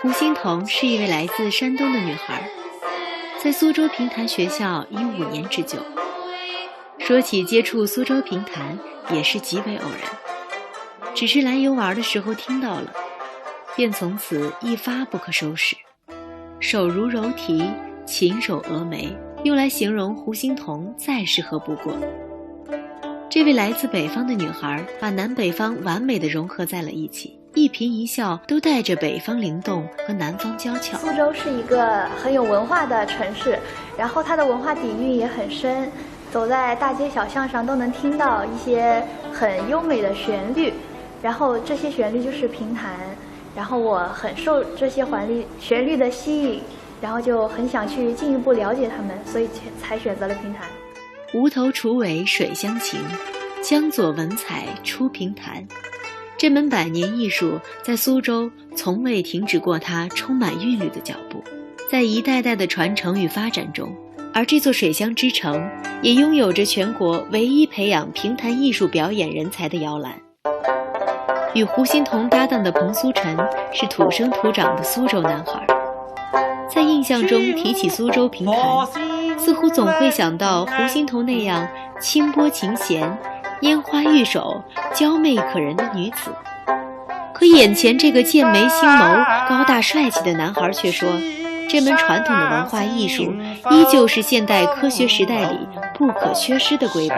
胡欣彤是一位来自山东的女孩，在苏州评弹学校已5年之久。说起接触苏州评弹，也是极为偶然，只是来游玩的时候听到了，便从此一发不可收拾。手如柔荑，琴手峨眉，用来形容胡欣彤再适合不过。这位来自北方的女孩，把南北方完美地融合在了一起，一颦一笑都带着北方灵动和南方娇俏。苏州是一个很有文化的城市，然后它的文化底蕴也很深，走在大街小巷上都能听到一些很优美的旋律，然后这些旋律就是评弹，然后我很受这些旋律的吸引，然后就很想去进一步了解它们，所以才选择了评弹。无头楚尾水乡情，江左文采出评弹。这门百年艺术在苏州从未停止过它充满韵律的脚步，在一代代的传承与发展中，而这座水乡之城也拥有着全国唯一培养评弹艺术表演人才的摇篮。与胡欣彤搭档的彭苏晨是土生土长的苏州男孩，在印象中提起苏州评弹，似乎总会想到胡欣彤那样清波琴弦、烟花玉手、娇媚可人的女子。可眼前这个剑眉星眸、高大帅气的男孩却说，这门传统的文化艺术依旧是现代科学时代里不可缺失的瑰宝。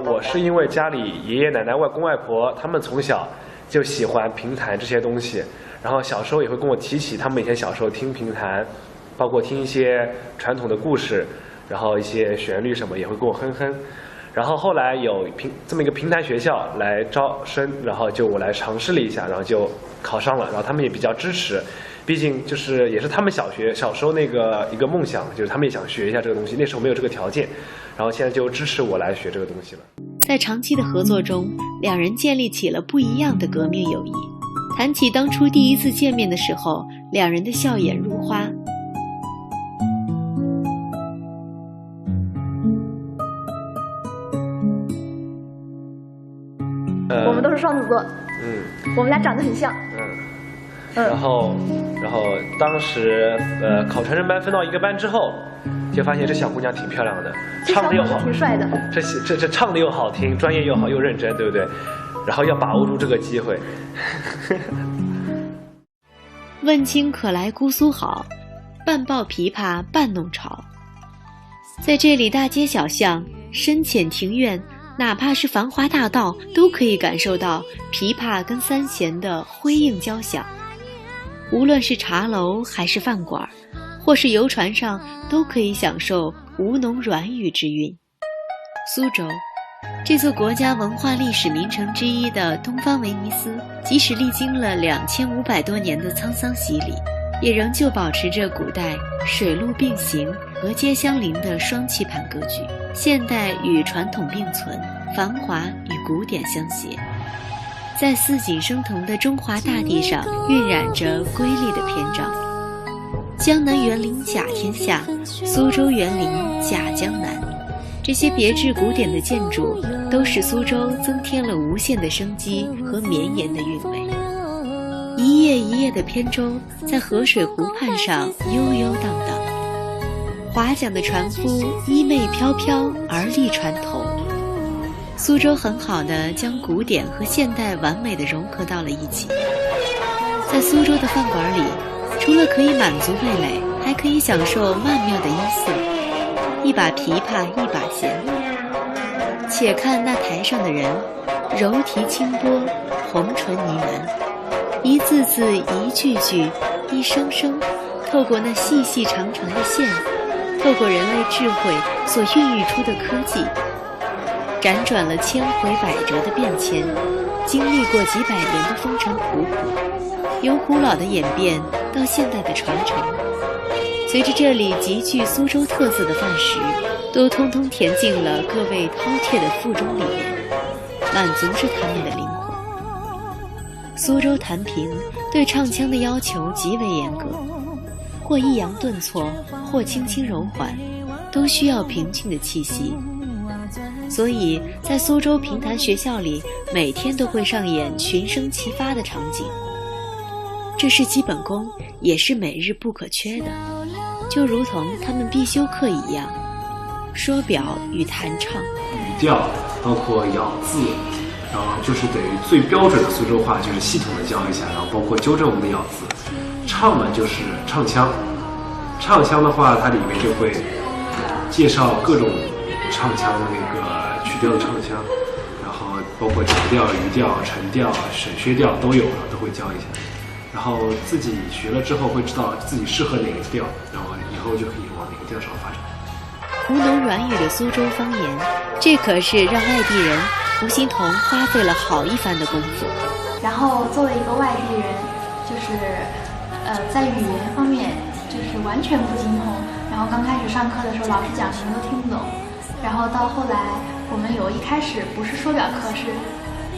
我是因为家里爷爷奶奶、外公外婆他们从小就喜欢评弹这些东西，然后小时候也会跟我提起他们以前小时候听评弹，包括听一些传统的故事，然后一些旋律什么也会跟我哼哼。然后后来有这么一个评弹学校来招生，然后就我来尝试了一下，然后就考上了，然后他们也比较支持，毕竟就是也是他们小时候那个一个梦想，就是他们也想学一下这个东西，那时候没有这个条件，然后现在就支持我来学这个东西了。在长期的合作中，两人建立起了不一样的革命友谊。谈起当初第一次见面的时候，两人的笑颜如花。我们都是双子座，我们俩长得很像，然后当时考传声班分到一个班之后，就发现这小姑娘挺漂亮的，唱的又好，挺帅的，这唱的又好听，专业又好又认真，对不对？然后要把握住这个机会。问青可来姑苏好，半抱琵琶半弄潮。在这里，大街小巷、深浅庭院，哪怕是繁华大道，都可以感受到琵琶跟三弦的辉映交响。无论是茶楼还是饭馆，或是游船上，都可以享受吴侬软语之韵。苏州，这座国家文化历史名城之一的东方威尼斯，即使历经了2500多年的沧桑洗礼，也仍旧保持着古代水陆并行、河街相邻的双棋盘格局，现代与传统并存，繁华与古典相携。在四锦升腾的中华大地上，晕染着瑰丽的篇章。江南园林甲天下，苏州园林甲江南。这些别致古典的建筑，都使苏州增添了无限的生机和绵延的韵味。一叶一叶的扁舟在河水湖畔上悠悠荡荡，划桨的船夫衣袂飘飘而立船头。苏州很好地将古典和现代完美地融合到了一起。在苏州的饭馆里，除了可以满足味蕾，还可以享受曼妙的音色，一把琵琶一把弦。且看那台上的人，柔提清波，红唇呢喃，一字字一句句一声声，透过那细细长长的线，透过人类智慧所孕育出的科技，辗转了千回百折的变迁，经历过几百年的风尘仆仆，由古老的演变到现代的传承。随着这里极具苏州特色的饭食，都通通填进了各位饕餮的腹中里面，满足着他们的灵魂。苏州弹评对唱腔的要求极为严格，或抑扬顿挫，或轻轻柔缓，都需要平静的气息。所以在苏州评弹学校里，每天都会上演群声齐发的场景。这是基本功，也是每日不可缺的，就如同他们必修课一样。说表与弹唱，语调包括咬字，然后就是等于最标准的苏州话，就是系统的教一下，然后包括纠正我们的咬字。唱呢就是唱腔，唱腔的话，它里面就会介绍各种唱腔的那个曲调的唱腔，然后包括强调、余调、沉调、省削调都有了，都会教一下。然后自己学了之后会知道自己适合哪个调，然后以后就可以往哪个调上发展。吴侬软语的苏州方言，这可是让外地人胡欣彤花费了好一番的功夫。然后作为一个外地人，就是在语言方面就是完全不精通。然后刚开始上课的时候，老师讲什么都听不懂。然后到后来，我们有一开始不是说表课，是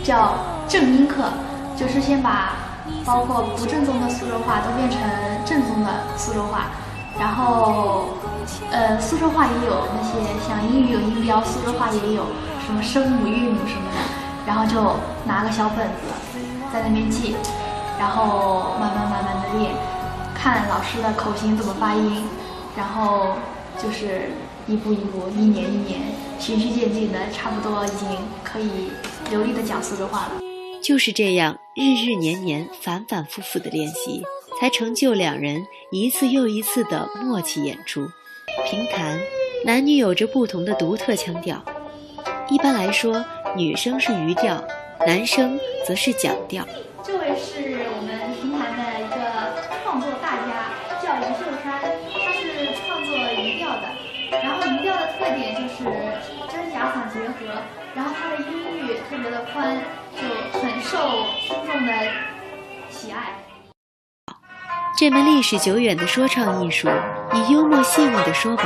叫正音课，就是先把包括不正宗的苏州话都变成正宗的苏州话。然后苏州话也有那些像英语有音标，苏州话也有什么声母韵母什么的。然后就拿个小本子在那边记，然后慢慢的练，看老师的口型怎么发音，然后就是一步一步，一年一年，循序渐进的，差不多已经可以流利的讲苏州话了。就是这样，日日年年，反反复复的练习，才成就两人一次又一次的默契演出。评弹，男女有着不同的独特腔调。一般来说，女生是余调，男生则是讲调。这位是我们评弹的一个创作大家，叫林秀山，他是创作余调的。然后余调的特点就是真假嗓结合，然后他的音域特别的宽，就很受听众的喜爱。这门历史久远的说唱艺术，以幽默细腻的说白、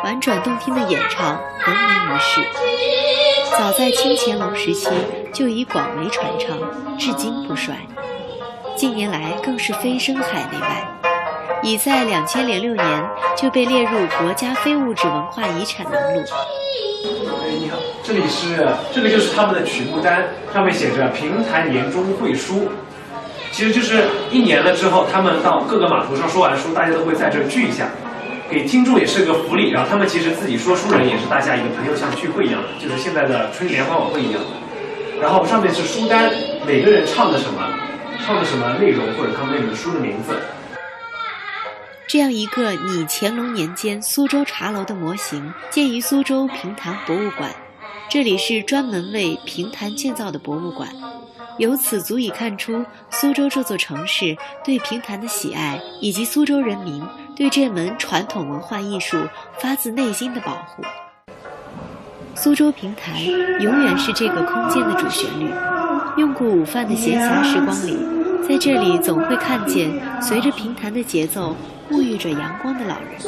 婉转动听的演唱闻名于世。早在清乾隆时期就已广为传唱，至今不衰。近年来更是飞升海内外，已在2006年就被列入国家非物质文化遗产名录。你好，这个就是他们的曲目单，上面写着评弹年终会书。其实就是一年了之后，他们到各个码头上说完书，大家都会在这儿聚一下，给听众也是个福利。然后他们其实自己说书人也是大家一个朋友像聚会一样的，就是现在的春节联欢晚会一样的。然后上面是书单，每个人唱的什么内容，或者他们那本书的名字。这样一个拟乾隆年间苏州茶楼的模型，建于苏州评弹博物馆。这里是专门为评弹建造的博物馆。由此足以看出苏州这座城市对评弹的喜爱，以及苏州人民对这门传统文化艺术发自内心的保护。苏州评弹永远是这个空间的主旋律。用过午饭的闲暇时光里，在这里总会看见随着评弹的节奏沐浴着阳光的老人。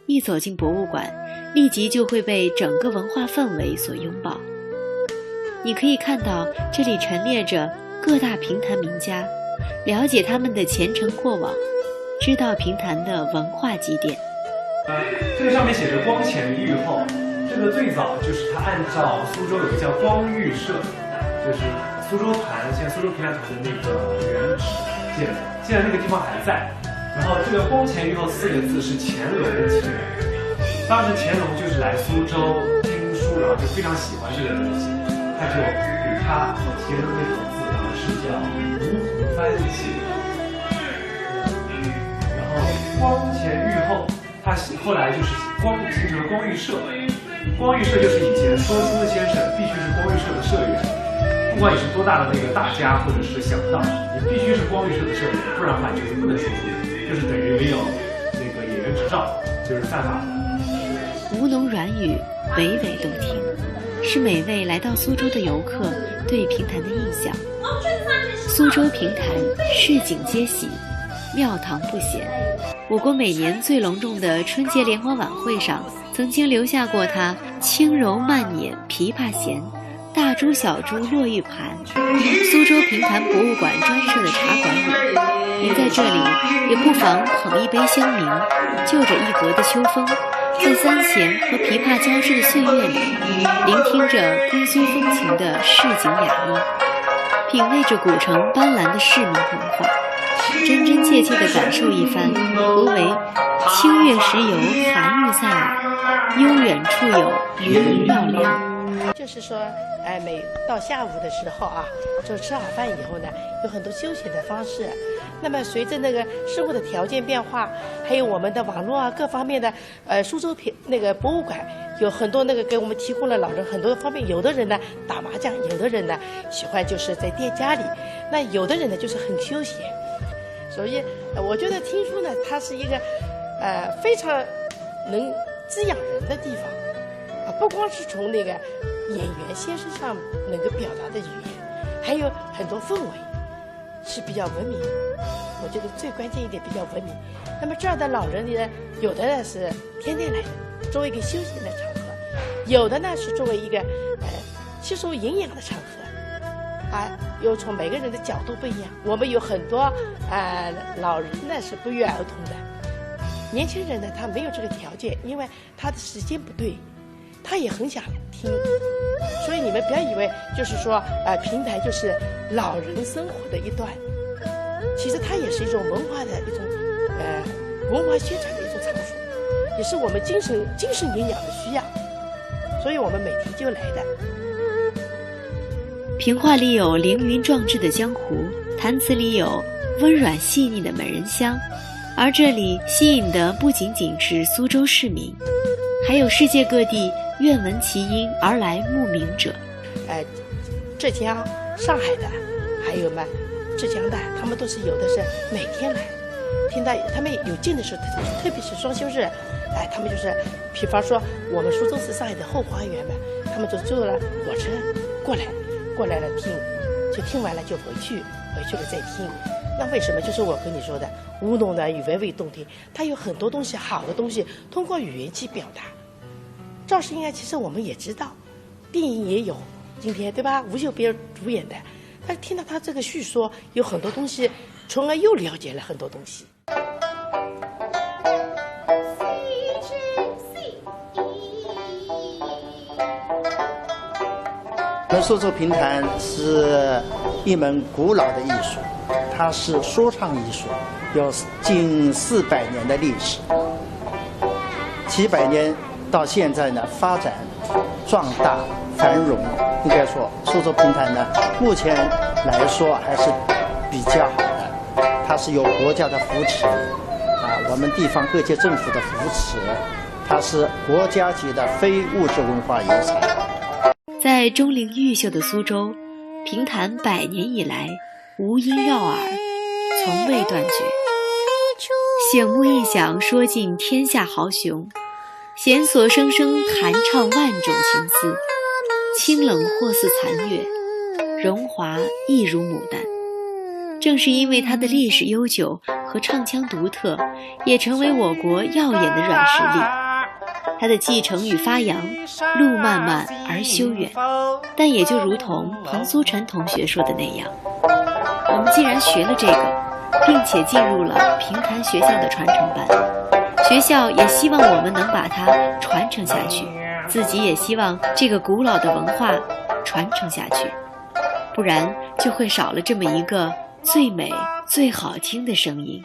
一走进博物馆，立即就会被整个文化氛围所拥抱。你可以看到这里陈列着各大评弹名家，了解他们的前尘过往，知道评弹的文化积淀。这个上面写着光前玉后，这个最早就是他按照苏州有个叫光裕社，就是苏州团，现在苏州评弹团的那个原址建的，现在那个地方还在。然后这个光前玉后4个字是乾隆起的，当时乾隆就是来苏州听书，然后就非常喜欢这个东西。他就给他贴了那个字，然后是叫五虎翻起。然后光前玉后，他后来就是形成了光裕社。光裕社就是以前说书的先生必须是光裕社的社员，不管你是多大的那个大家或者是小道，你必须是光裕社的社员，不然的话你就是不能说书，就是等于没有那个演员执照，就是犯法的。吴侬软语娓娓动听，是每位来到苏州的游客对评弹的印象。苏州评弹市井皆喜，庙堂不鲜。我国每年最隆重的春节联欢晚会上，曾经留下过他轻柔慢捻琵琶弦，大珠小珠落玉盘。苏州评弹博物馆专设的茶馆里，您在这里也不妨捧一杯香茗，就着一格的秋风，在三弦和琵琶交织的岁月里，聆听着归苏风情的市井雅音，品味着古城斑斓的市民文化。真真切切地感受一番何为清月时有寒玉在耳，悠远处有云萦绕梁。就是说，每到下午的时候啊，就吃好饭以后呢，有很多休闲的方式。那么随着那个生活的条件变化，还有我们的网络啊各方面的，苏州博物馆有很多给我们提供了老人很多方面。有的人呢打麻将，有的人呢喜欢就是在店家里，那有的人呢就是很休闲。所以我觉得听书呢，它是一个非常能滋养人的地方啊，不光是从演员先生上能够表达的语言，还有很多氛围是比较文明。我觉得最关键一点比较文明。那么这儿的老人呢，有的呢是天天来的，作为一个休闲的场合；有的呢是作为一个吸收营养的场合，啊，又从每个人的角度不一样。我们有很多老人呢是不约而同的，年轻人呢他没有这个条件，因为他的时间不对，他也很想听。所以你们不要以为就是说平台就是老人生活的一段，其实它也是一种文化的一种文化宣传的一种场所，也是我们精神营养的需要，所以我们每天就来的。评话里有凌云壮志的江湖，谈词里有温软细腻的美人香，而这里吸引的不仅仅是苏州市民，还有世界各地愿闻其音而来慕名者。浙江、上海的，还有浙江的，他们都是有的是每天来，听到他们有劲的时候，特别是双休日，他们就是比方说我们苏州是上海的后花园嘛，他们就坐了火车过来了听，就听完了就回去了再听。那为什么？就是我跟你说的吴侬软语，娓娓动听，它有很多东西，好的东西通过语言去表达。赵世英啊，其实我们也知道，电影也有，今天对吧？吴秀波主演的，但是听到他这个叙说，有很多东西，从而又了解了很多东西。我们苏州评弹是一门古老的艺术，它是说唱艺术，有近400年的历史。几百年到现在呢，发展壮大繁荣，应该说苏州评弹呢，目前来说还是比较好的。它是有国家的扶持，我们地方各界政府的扶持，它是国家级的非物质文化遗产。在钟灵毓秀的苏州，评弹100年以来，吴音绕耳，从未断绝。醒目一响，说尽天下豪雄；弦索声声，弹唱万种情思。清冷或似残月，荣华亦如牡丹。正是因为它的历史悠久和唱腔独特，也成为我国耀眼的软实力。它的继承与发扬，路漫漫而修远，但也就如同彭苏晨同学说的那样，我们既然学了这个，并且进入了评弹学校的传承班，学校也希望我们能把它传承下去，自己也希望这个古老的文化传承下去，不然就会少了这么一个最美最好听的声音。